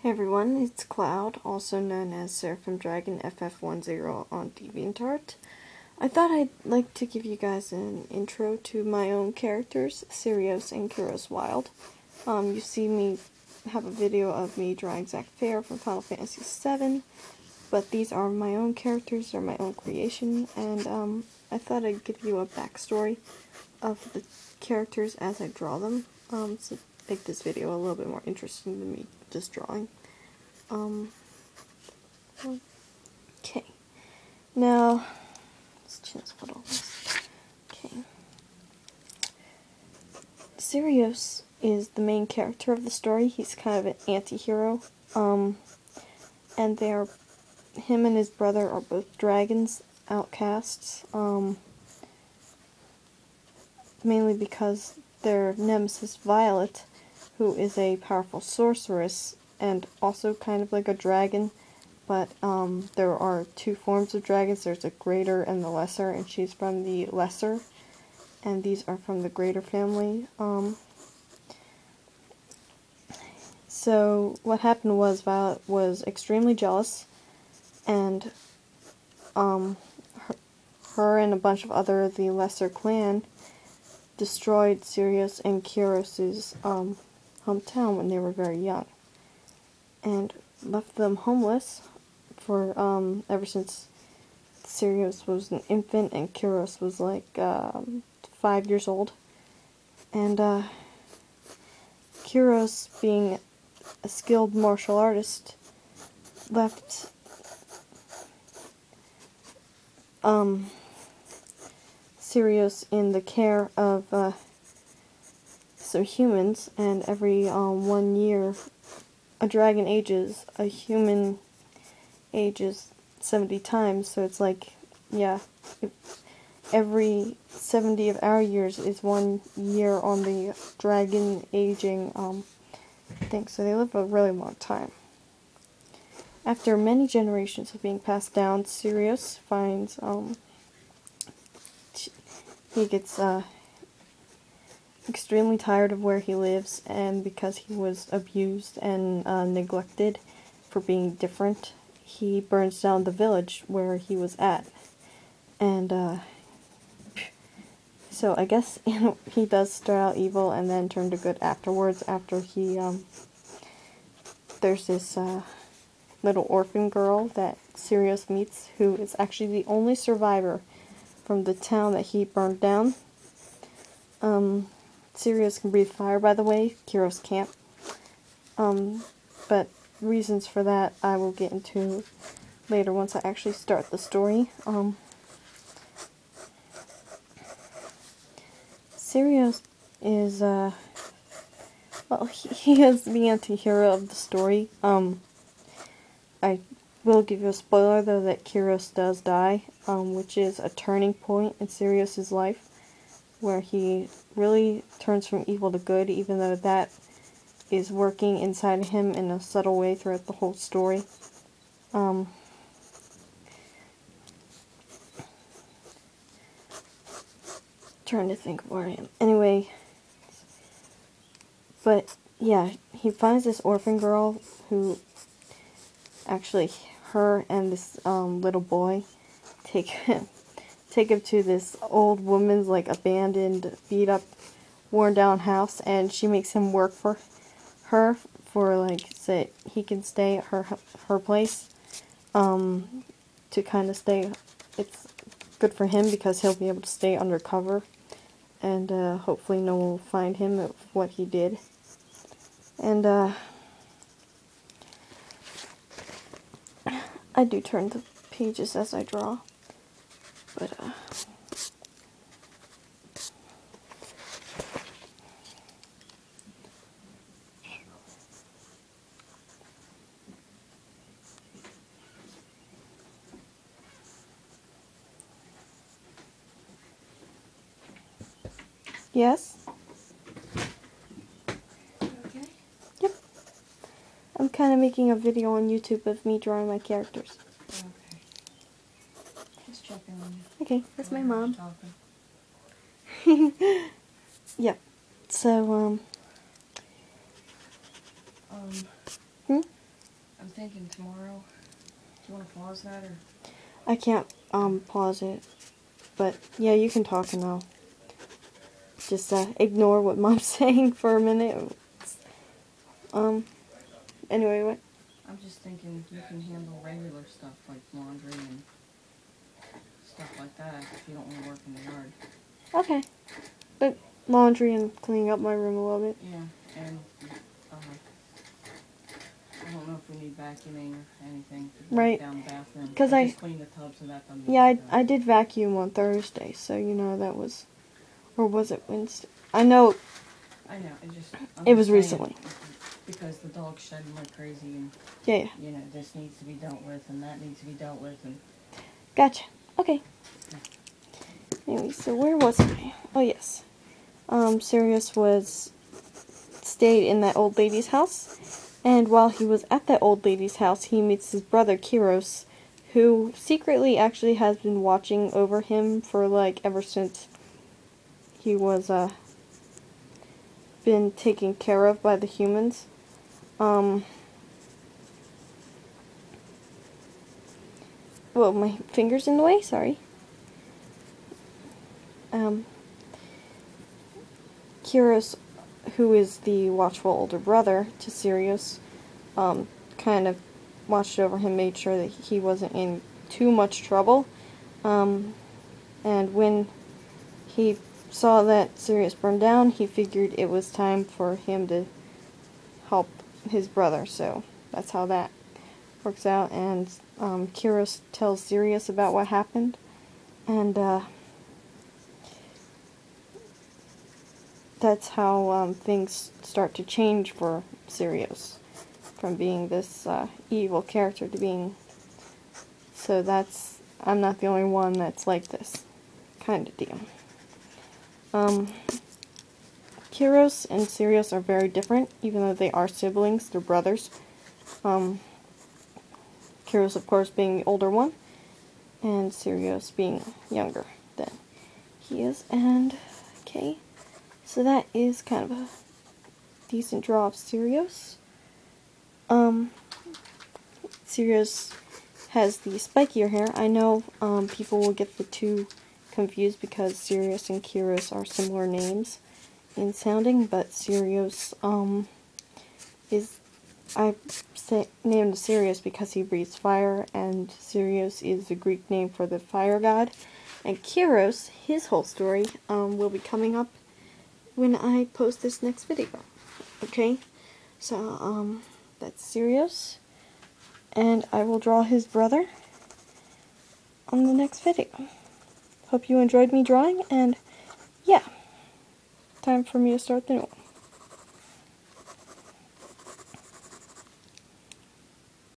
Hey everyone, it's Cloud, also known as Seraphim Dragon FF10 on DeviantArt. I thought I'd like to give you guys an intro to my own characters, Cirios and Cirios Wild. You see me have a video of me drawing Zack Fair from Final Fantasy VII, but these are my own characters, they're my own creation, and I thought I'd give you a backstory of the characters as I draw them, to make this video a little bit more interesting than me just drawing. Okay. Now, let's just put all this. Okay. Cirios is the main character of the story. He's kind of an anti-hero. And him and his brother are both dragons, outcasts. Mainly because their nemesis Violet, who is a powerful sorceress, and also kind of like a dragon, but there are two forms of dragons. There's a greater and the lesser, and she's from the lesser, and these are from the greater family. So what happened was Violet was extremely jealous, and her and a bunch of the lesser clan destroyed Cirios and Cirios' hometown when they were very young, and left them homeless for ever since Cirios was an infant and Cirios was like 5 years old. And Cirios, being a skilled martial artist, left Cirios in the care of some humans, and every 1 year a dragon ages, a human ages 70 times, so it's like, yeah, every 70 of our years is 1 year on the dragon aging thing, so they live a really long time. After many generations of being passed down, Cirios finds, he gets extremely tired of where he lives, and because he was abused and neglected for being different, he burns down the village where he was at. And so I guess he does start out evil and then turn to good afterwards, after he there's this little orphan girl that Cirios meets, who is actually the only survivor from the town that he burned down. Cirios can breathe fire, by the way. Cirios can't. But reasons for that I will get into later once I actually start the story. Cirios is, well, he is the anti-hero of the story. I will give you a spoiler, though, that Cirios does die, which is a turning point in Cirios' life, where he really turns from evil to good, even though that is working inside of him in a subtle way throughout the whole story. Trying to think of where I am. Anyway, but yeah, he finds this orphan girl who, actually, her and this little boy take him to this old woman's, like, abandoned, beat up, worn down house, and she makes him work for her for, like, say he can stay at her place, to kind of stay. It's good for him because he'll be able to stay undercover, and hopefully no one will find him of what he did. And I do turn the pages as I draw, but yes? Okay. Yep. I'm kind of making a video on YouTube of me drawing my characters. Okay. Just checking on you. Okay, that's my mom. Talking. Yep. So, Um. Hmm? I'm thinking tomorrow. Do you want to pause that or? I can't pause it, but yeah, you can talk and I'll just ignore what Mom's saying for a minute. Anyway, what? I'm just thinking you can handle regular stuff like laundry and stuff like that if you don't want to work in the yard. Okay. But laundry and cleaning up my room a little bit. Yeah, and I don't know if we need vacuuming or anything. Right. Down the bathroom. 'Cause I just cleaned the tubs and that done. Yeah, I did vacuum on Thursday, so you know that was, or was it Wednesday? I know. I know. It was recently. Because the dog's shedding like crazy, and Yeah. you know this needs to be dealt with, and that needs to be dealt with, and. Gotcha. Okay. Anyway, so where was I? Oh yes. Cirios stayed in that old lady's house, and while he was at that old lady's house, he meets his brother Cirios, who secretly actually has been watching over him for like ever since he was been taken care of by the humans. Well, my finger's in the way, sorry. Cirios, who is the watchful older brother to Cirios, kind of watched over him, made sure that he wasn't in too much trouble. And when he saw that Cirios burned down, he figured it was time for him to help his brother, so that's how that works out. And Cirios tells Cirios about what happened, and that's how things start to change for Cirios, from being this evil character to being. So I'm not the only one that's like this kind of deal. Cirios and Cirios are very different, even though they are siblings, they're brothers. Cirios, of course, being the older one, and Cirios being younger than he is. And, okay, so that is kind of a decent draw of Cirios. Cirios has the spikier hair. I know people will get the two confused because Cirios and Cirios are similar names in sounding, but Cirios named Cirios because he breathes fire, and Cirios is the Greek name for the fire god. And Cirios, his whole story, will be coming up when I post this next video. Okay, so that's Cirios, and I will draw his brother on the next video. Hope you enjoyed me drawing, and yeah, time for me to start the new one.